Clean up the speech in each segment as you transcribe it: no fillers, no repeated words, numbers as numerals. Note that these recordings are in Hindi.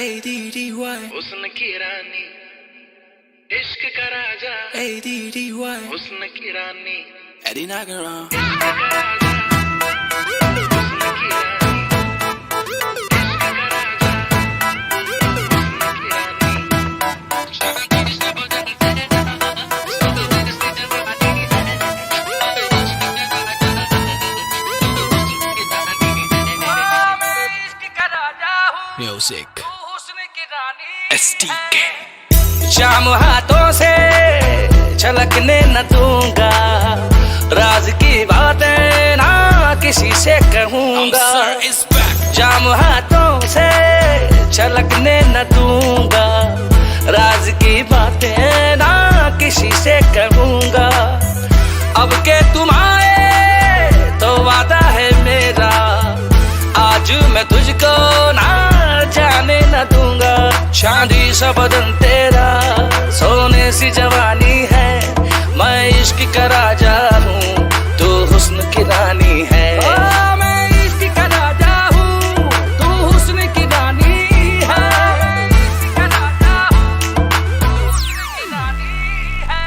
ADDY हुस्न की रानी, इश्क का राजा ADDY हुस्न की रानी, Eddie Nagaron इश्क का राजा हुस्न की रानी, इश्क का राजा हुस्न की रानी। शादी से बदलते हैं सब दिल से जवानी है, मैं इश्क का राजा हूँ, Music तू हुस्न की रानी STK शाम हाथों से छलकने न दूंगा, राज की बातें ना किसी से कहूंगा। शाम हाथों से छलकने न दूंगा, राज की बातें ना किसी से कहूंगा। अब के तुम आए तो वादा है मेरा, आज मैं तुझको ना जाने न दूंगा। चांदी सा बदन तेरा, सोने सी जवानी है, मैं इश्क का राजा हूँ, तू हुस्न की रानी है। मैं इश्क का राजा हूँ, तू हुस्न की रानी है, इश्क का राजा हूँ, तू हुस्न की रानी है।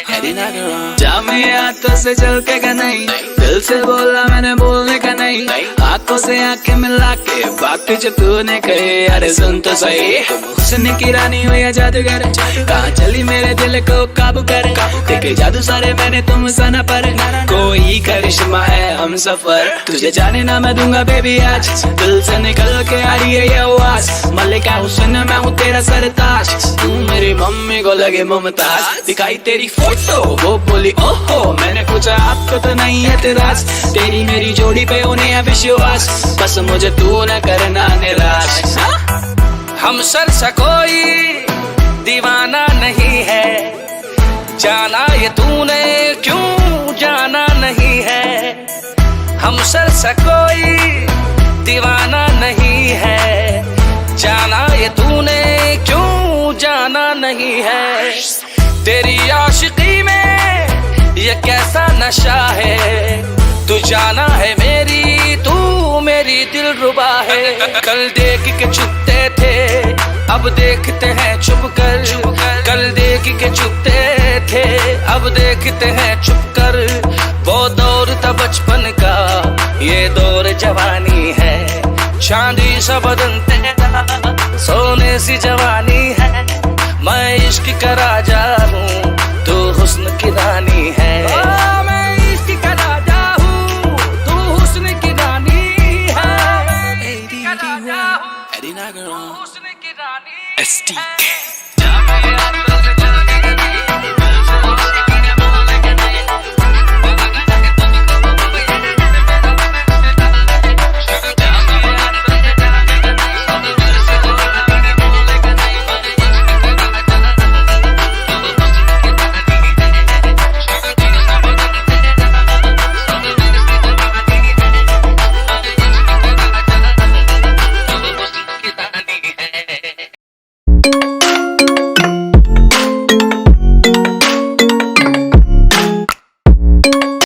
Eddie Nagaron जा मेरे हाथों से चल के का नहीं, दिल से बोला मैंने बोलने का नहीं, आंखों से आंखें मिला के बातें जो तूने कही, अरे सुन तो सही। हुस्न की रानी हो या जादूगर, कहाँ चली मेरे दिल को काबू कर, देखे जादू सारे मैंने तुम सना पर, कोई करिश्मा है हम सफर, तुझे जाने ना मैं दूंगा बेबी आज, दिल से निकल के आ रही है ये आवाज, मल्लिका हुस्न मैं हूँ तेरा सरताज, तू मेरी मम्मी को लगे मुमताज, दिखाई तेरी फोटो वो बोली ओहो, मैंने पूछा आपको तो नहीं है तेराज, तेरी मेरी जोड़ी पे उन्हें है विश्वास, बस मुझे तू न करना निराश। हम सर सा कोई दीवाना नहीं है, जाना ये तूने क्यों जाना नहीं है। हम सर सा कोई दीवाना नहीं है, जाना ये तूने क्यों जाना नहीं है। तेरी आशिकी में ये कैसा नशा है, तू जाना है मेरी, तू मेरी दिलरुबा है। कल देख के छुपते थे, अब देखते हैं छुप कर, कल देख के छुपते थे, अब देखते हैं छुप कर। वो दौर था बचपन का, ये दौर जवानी है, चांदी सा बदन तेरा, सोने सी जवानी है, मैं इश्क का राजा हूँ, तू हुस्न की रानी है। मैं इश्क का राजा हूँ, तू हुस्न की रानी है, ADDY Eddie Nagaron हुस्न की रानी STK